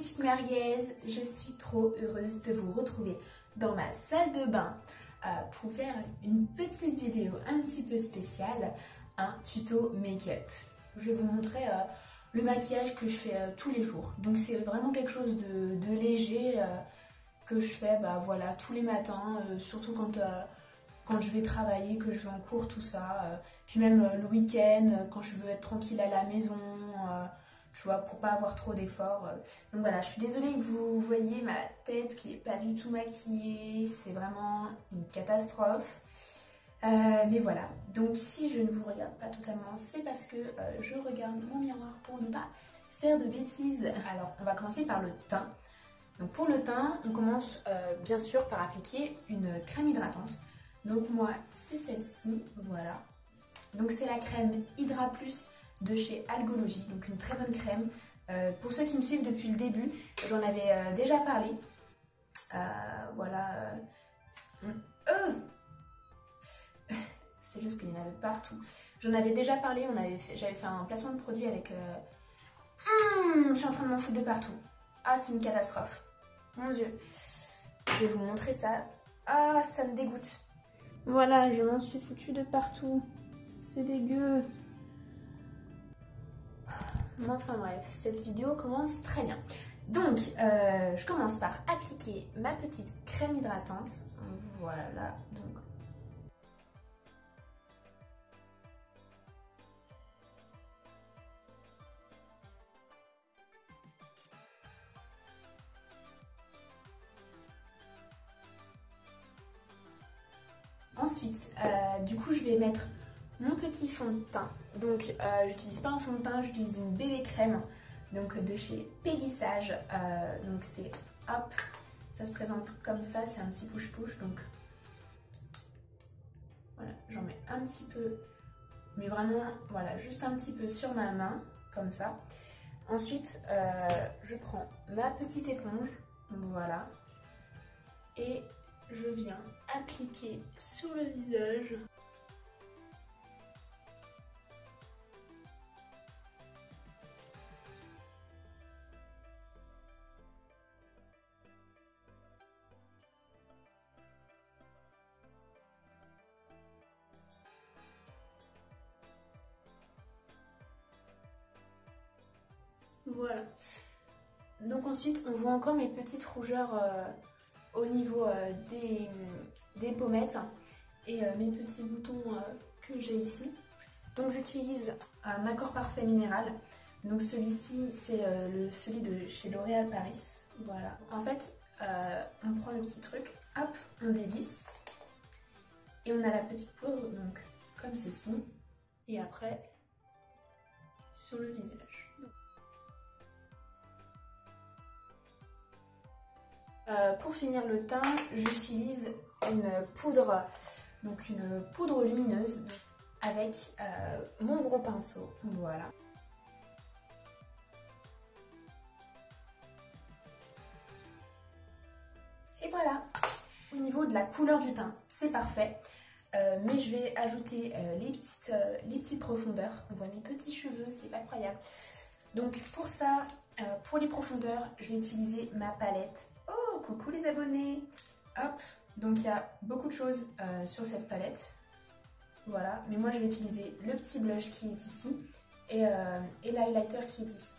petites merguez, je suis trop heureuse de vous retrouver dans ma salle de bain pour faire une petite vidéo un petit peu spéciale, un tuto make-up. Je vais vous montrer le maquillage que je fais tous les jours. Donc c'est vraiment quelque chose de léger que je fais voilà, tous les matins, surtout quand je vais travailler, que je vais en cours, tout ça. Puis même le week-end, quand je veux être tranquille à la maison, tu vois, pour pas avoir trop d'efforts. Donc voilà, je suis désolée que vous voyez ma tête qui est pas du tout maquillée, c'est vraiment une catastrophe. Mais voilà, donc si je ne vous regarde pas totalement, c'est parce que je regarde mon miroir pour ne pas faire de bêtises. Alors, on va commencer par le teint. Donc pour le teint, on commence bien sûr par appliquer une crème hydratante. Donc moi, c'est celle-ci, voilà. Donc c'est la crème Hydra Plus de chez Algologie, donc une très bonne crème. Pour ceux qui me suivent depuis le début, j'en avais déjà parlé. Voilà. C'est juste qu'il y en avait partout. J'en avais déjà parlé, j'avais fait un placement de produit avec... je suis en train de m'en foutre de partout. Ah, c'est une catastrophe. Mon Dieu. Je vais vous montrer ça. Ah, ça me dégoûte. Voilà, je m'en suis foutue de partout. C'est dégueu. Enfin bref, cette vidéo commence très bien. Donc, je commence par appliquer ma petite crème hydratante. Voilà, donc... Ensuite, du coup, je vais mettre mon petit fond de teint. Donc, j'utilise pas un fond de teint, j'utilise une bébé crème, donc de chez Peggy Sage. Donc c'est, hop, ça se présente comme ça, c'est un petit push-push. Donc, voilà, j'en mets un petit peu, mais vraiment, voilà, juste un petit peu sur ma main, comme ça. Ensuite, je prends ma petite éponge, voilà, et je viens appliquer sur le visage. Voilà. Donc ensuite, on voit encore mes petites rougeurs au niveau des pommettes et mes petits boutons que j'ai ici. Donc j'utilise un Accord Parfait Minéral. Donc celui-ci, c'est celui de chez L'Oréal Paris. Voilà. En fait, on prend le petit truc, hop, on dévisse. Et on a la petite poudre, donc comme ceci. Et après, sur le visage. Pour finir le teint, j'utilise une poudre lumineuse avec mon gros pinceau, voilà. Et voilà, au niveau de la couleur du teint, c'est parfait. Mais je vais ajouter les petites profondeurs. On voit mes petits cheveux, c'est pas croyable. Donc pour ça, pour les profondeurs, je vais utiliser ma palette. Oh, coucou les abonnés! Hop, donc il y a beaucoup de choses sur cette palette. Voilà, mais moi je vais utiliser le petit blush qui est ici et l'highlighter qui est ici.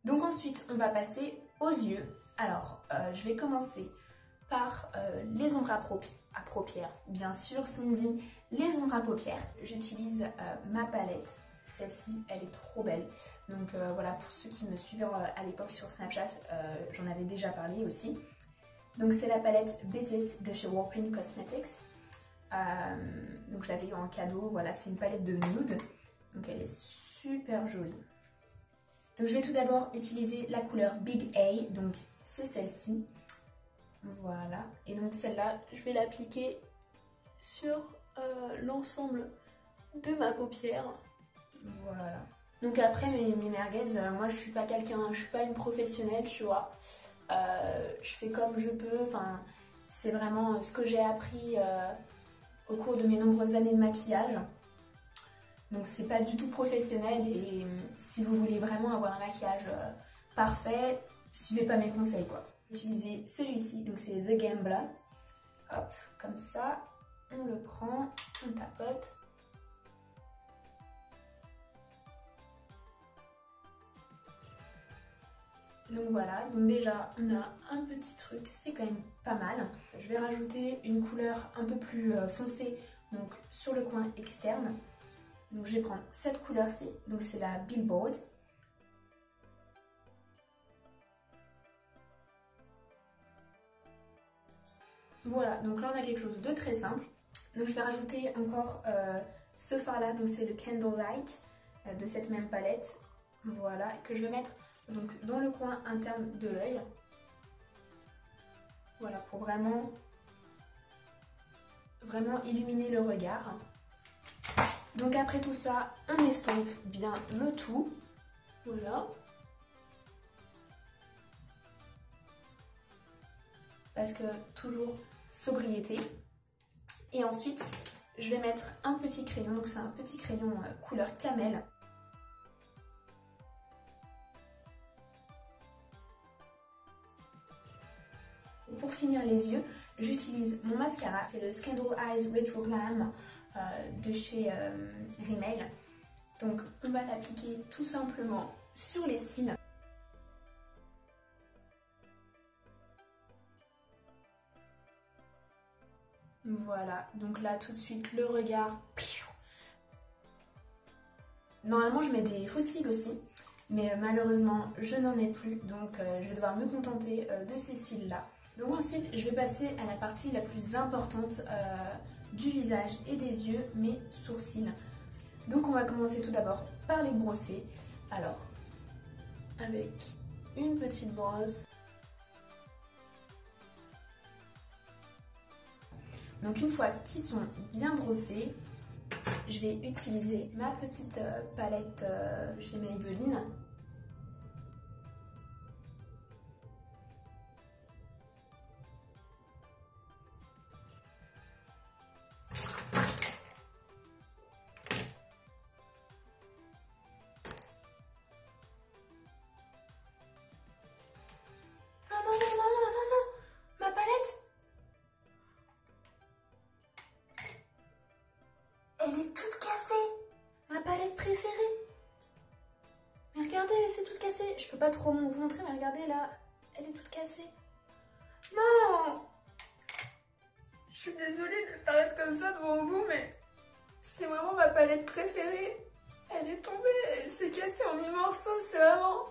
Donc ensuite, on va passer aux yeux. Alors, je vais commencer par les ombres à paupières. Bien sûr, Cindy, les ombres à paupières. J'utilise ma palette. Celle-ci, elle est trop belle. Donc voilà, pour ceux qui me suivaient à l'époque sur Snapchat, j'en avais déjà parlé aussi. Donc c'est la palette Basics de chez Warprint Cosmetics. Donc je l'avais eu en cadeau. Voilà, c'est une palette de nude. Donc elle est super jolie. Donc je vais tout d'abord utiliser la couleur Big A, donc c'est celle-ci. Voilà, et donc celle-là, je vais l'appliquer sur l'ensemble de ma paupière. Voilà. Donc après mes merguez, moi je suis pas une professionnelle, tu vois. je fais comme je peux, enfin c'est vraiment ce que j'ai appris au cours de mes nombreuses années de maquillage. Donc c'est pas du tout professionnel et si vous voulez vraiment avoir un maquillage parfait, suivez pas mes conseils quoi. Utilisez celui-ci, donc c'est The Gambler. Hop, comme ça, on le prend, on tapote. Donc voilà, donc déjà on a un petit truc, c'est quand même pas mal. Je vais rajouter une couleur un peu plus foncée, donc sur le coin externe. Donc je vais prendre cette couleur-ci, donc c'est la Billboard. Voilà, donc là on a quelque chose de très simple. Donc je vais rajouter encore ce fard-là, donc c'est le Candlelight de cette même palette. Voilà, que je vais mettre donc dans le coin interne de l'œil. Voilà, pour vraiment illuminer le regard. Donc après tout ça, on estompe bien le tout. Voilà. Parce que toujours sobriété. Et ensuite, je vais mettre un petit crayon. Donc c'est un petit crayon couleur camel. Pour finir les yeux, j'utilise mon mascara. C'est le Scandal Eyes Retro Glam de chez Rimmel. Donc on va l'appliquer tout simplement sur les cils. Voilà, donc là tout de suite le regard. Normalement je mets des faux cils aussi, mais malheureusement je n'en ai plus, donc je vais devoir me contenter de ces cils là. Donc ensuite je vais passer à la partie la plus importante du visage et des yeux, mes sourcils. Donc on va commencer tout d'abord par les brosser. Alors, avec une petite brosse. Donc une fois qu'ils sont bien brossés, je vais utiliser ma petite palette chez Maybelline. Elle est toute cassée. Ma palette préférée. Mais regardez, c'est toute cassée. Je peux pas trop vous montrer, mais regardez là, elle est toute cassée. Non! Je suis désolée de paraître comme ça devant vous, mais c'était vraiment ma palette préférée. Elle est tombée, elle s'est cassée en 1000 morceaux, c'est vraiment...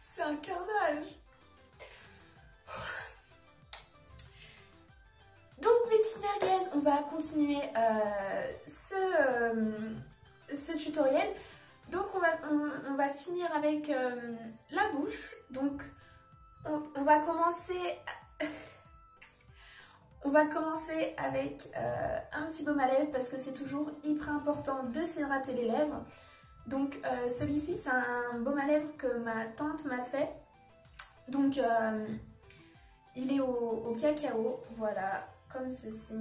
c'est un carnage. Donc mes petites merguez, on va continuer ce tutoriel. Donc on va finir avec la bouche. Donc on va commencer avec un petit baume à lèvres parce que c'est toujours hyper important de s'hydrater les lèvres. Donc celui-ci c'est un baume à lèvres que ma tante m'a fait. Donc il est au cacao, voilà, comme ceci.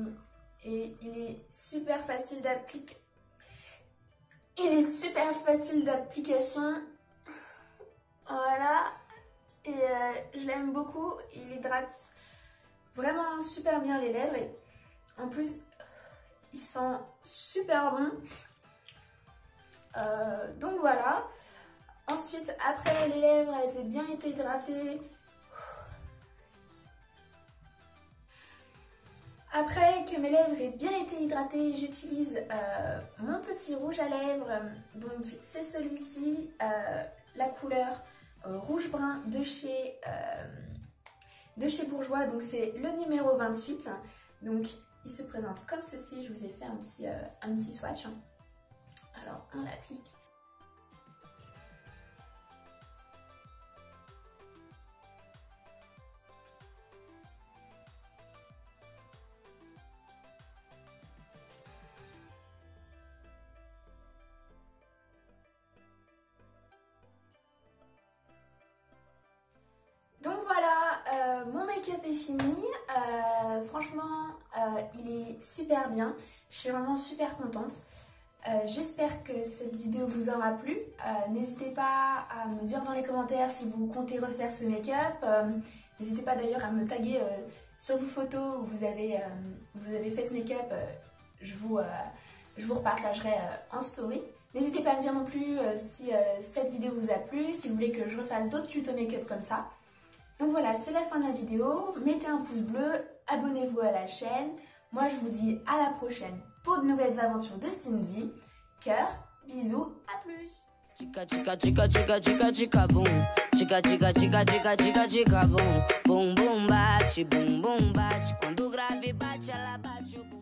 Et il est super facile d'appliquer. Il est super facile d'application. Voilà. Et je l'aime beaucoup. Il hydrate vraiment super bien les lèvres. Et en plus, il sent super bon. Donc voilà. Ensuite, après les lèvres, elles ont bien été hydratées. Après que mes lèvres aient bien été hydratées, j'utilise mon petit rouge à lèvres. Donc c'est celui-ci, la couleur rouge brun de chez Bourjois. Donc c'est le numéro 28. Donc il se présente comme ceci. Je vous ai fait un petit swatch. Alors on l'applique. Donc voilà, make-up est fini. Franchement, il est super bien. Je suis vraiment super contente. J'espère que cette vidéo vous aura plu. N'hésitez pas à me dire dans les commentaires si vous comptez refaire ce make-up. N'hésitez pas d'ailleurs à me taguer sur vos photos où vous avez fait ce make-up. Je vous repartagerai en story. N'hésitez pas à me dire non plus si cette vidéo vous a plu, si vous voulez que je refasse d'autres tutos make-up comme ça. Donc voilà, c'est la fin de la vidéo. Mettez un pouce bleu, abonnez-vous à la chaîne. Moi, je vous dis à la prochaine pour de nouvelles aventures de Cindy. Cœur, bisous, à plus. Chica, chica, chica, chica, chica, chica, boom. Chica, chica, chica, chica, chica, chica, boom. Boom, boom, bate, boom, boom, bate. Quando o grave bate, ela bate o boom.